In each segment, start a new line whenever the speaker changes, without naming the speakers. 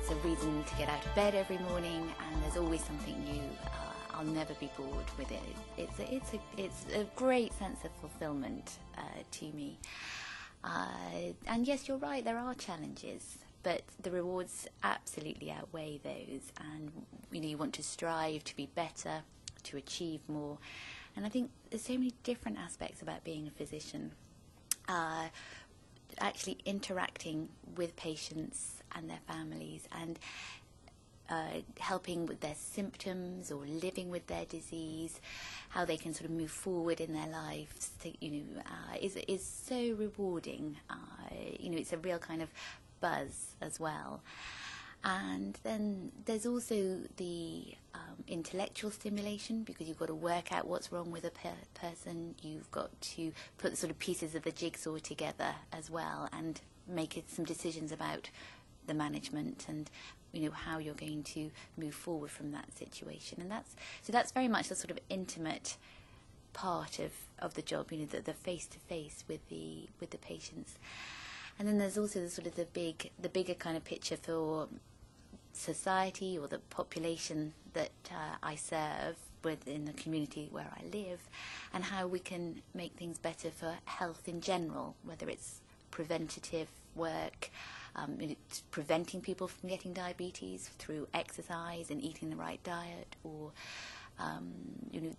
it's a reason to get out of bed every morning, and there's always something new. I'll never be bored with it. It's a great sense of fulfillment to me. And yes, you're right, there are challenges, but the rewards absolutely outweigh those. And you want to strive to be better, to achieve more. And I think there's so many different aspects about being a physician. Actually interacting with patients and their families, and helping with their symptoms or living with their disease, how they can sort of move forward in their lives, is so rewarding. It's a real kind of buzz as well. And then there's also the intellectual stimulation, because you've got to work out what's wrong with a person. You've got to put the sort of pieces of the jigsaw together as well, and make some decisions about the management and how you're going to move forward from that situation. And that's very much the sort of intimate part of the job, the face to face with the patients. And then there's also the bigger kind of picture for society, or the population that I serve within the community where I live, and how we can make things better for health in general, whether it's preventative work, preventing people from getting diabetes through exercise and eating the right diet, or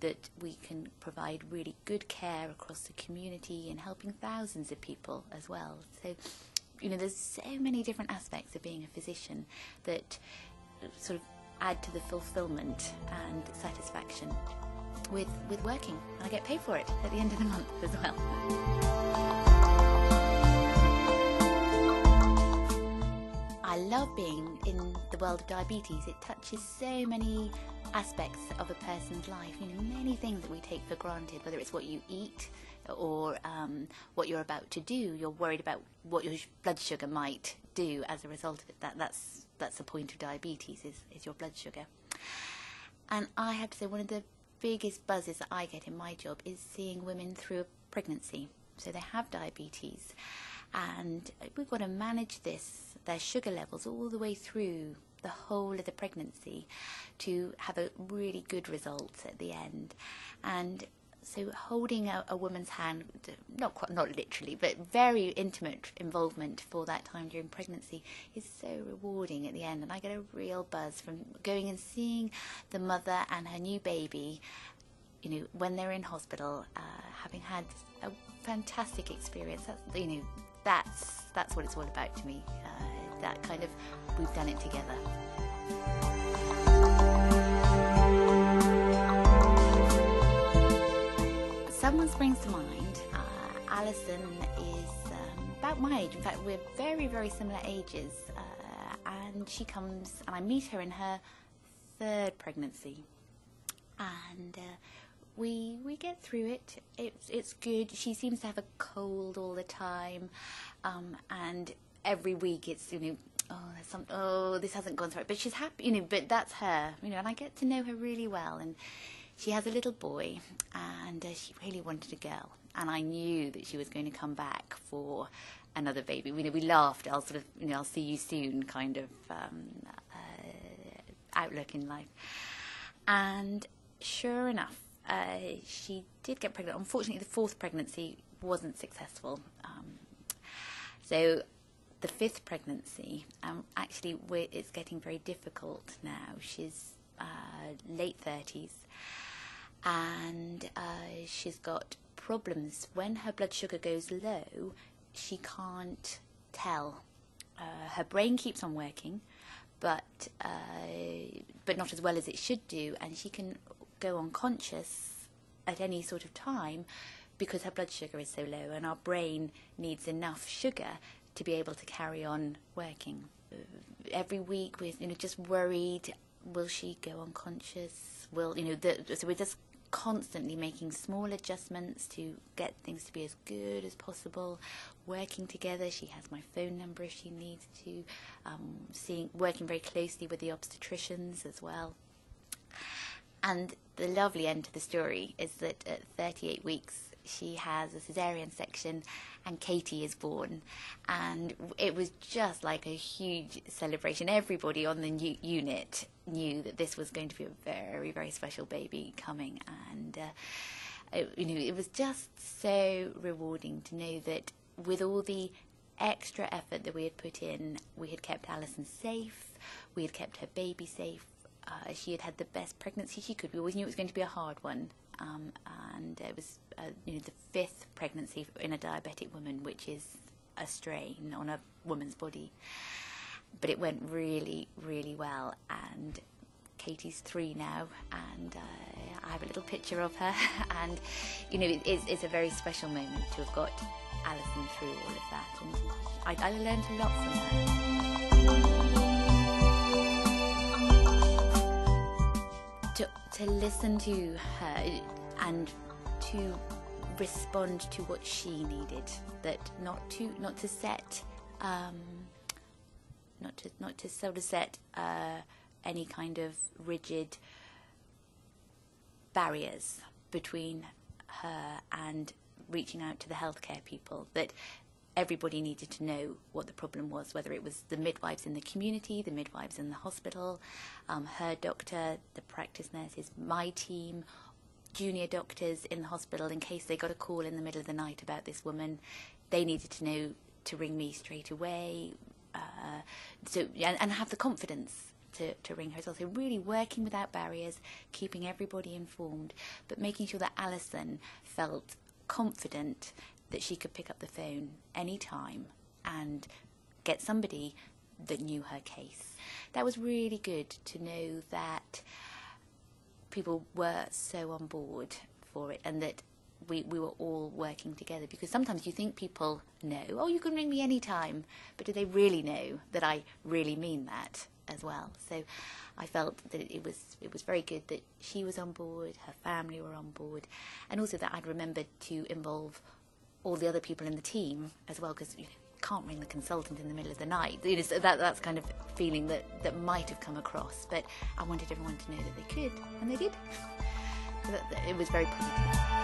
that we can provide really good care across the community and helping thousands of people as well. So there's so many different aspects of being a physician that sort of add to the fulfillment and satisfaction with working. And I get paid for it at the end of the month as well. I love being in the world of diabetes. It touches so many aspects of a person's life. Many things that we take for granted, whether it's what you eat or what you're about to do. You're worried about what your blood sugar might do as a result of it. That's the point of diabetes, is your blood sugar. And I have to say, one of the biggest buzzes that I get in my job is seeing women through a pregnancy. So they have diabetes, and we've got to manage their sugar levels all the way through the whole of the pregnancy to have a really good result at the end. And so holding a woman's hand, not literally, but very intimate involvement for that time during pregnancy, is so rewarding at the end. And I get a real buzz from going and seeing the mother and her new baby, when they're in hospital, having had a fantastic experience. That's what it's all about to me. That kind of, we've done it together. Someone springs to mind. Allison is about my age. In fact, we're very, very similar ages. And she comes, and I meet her in her third pregnancy. And we get through it. It's good. She seems to have a cold all the time. And every week it's, this hasn't gone through it. But she's happy, but that's her, and I get to know her really well. And she has a little boy, and she really wanted a girl. And I knew that she was going to come back for another baby. We laughed. I'll sort of, I'll see you soon kind of outlook in life. And sure enough, she did get pregnant. Unfortunately, the fourth pregnancy wasn't successful. So the fifth pregnancy, actually, it's getting very difficult now. She's late 30s, and she's got problems. When her blood sugar goes low, she can't tell. Her brain keeps on working, but not as well as it should do, and she can go unconscious at any sort of time because her blood sugar is so low, and our brain needs enough sugar to be able to carry on working. Every week we're just worried, will she go unconscious? So we're just constantly making small adjustments to get things to be as good as possible, working together. She has my phone number if she needs to, working very closely with the obstetricians as well. And the lovely end to the story is that at 38 weeks, she has a cesarean section and Katie is born, and it was just like a huge celebration. Everybody on the unit knew that this was going to be a very, very special baby coming, and it was just so rewarding to know that with all the extra effort that we had put in, we had kept Allison safe, we had kept her baby safe. She had had the best pregnancy she could. We always knew it was going to be a hard one, and it was the 5th pregnancy in a diabetic woman, which is a strain on a woman's body. But it went really, really well, and Katie's 3 now, and I have a little picture of her, and it's a very special moment to have got Allison through all of that, and I learned a lot from her. To listen to her and to respond to what she needed, that not to set any kind of rigid barriers between her and reaching out to the healthcare people, that everybody needed to know what the problem was, whether it was the midwives in the community, the midwives in the hospital, her doctor, the practice nurses, my team, junior doctors in the hospital. In case they got a call in the middle of the night about this woman, they needed to know to ring me straight away, and have the confidence to ring her as well. So really working without barriers, keeping everybody informed, but making sure that Allison felt confident that she could pick up the phone any time and get somebody that knew her case. That was really good to know that people were so on board for it, and that we were all working together, because sometimes you think people know, oh, you can ring me any time, but do they really know that I really mean that as well? So I felt that it was very good that she was on board, her family were on board, and also that I'd remembered to involve all the other people in the team as well, because you can't ring the consultant in the middle of the night. So that's kind of feeling that might have come across, but I wanted everyone to know that they could, and they did. So it was very positive.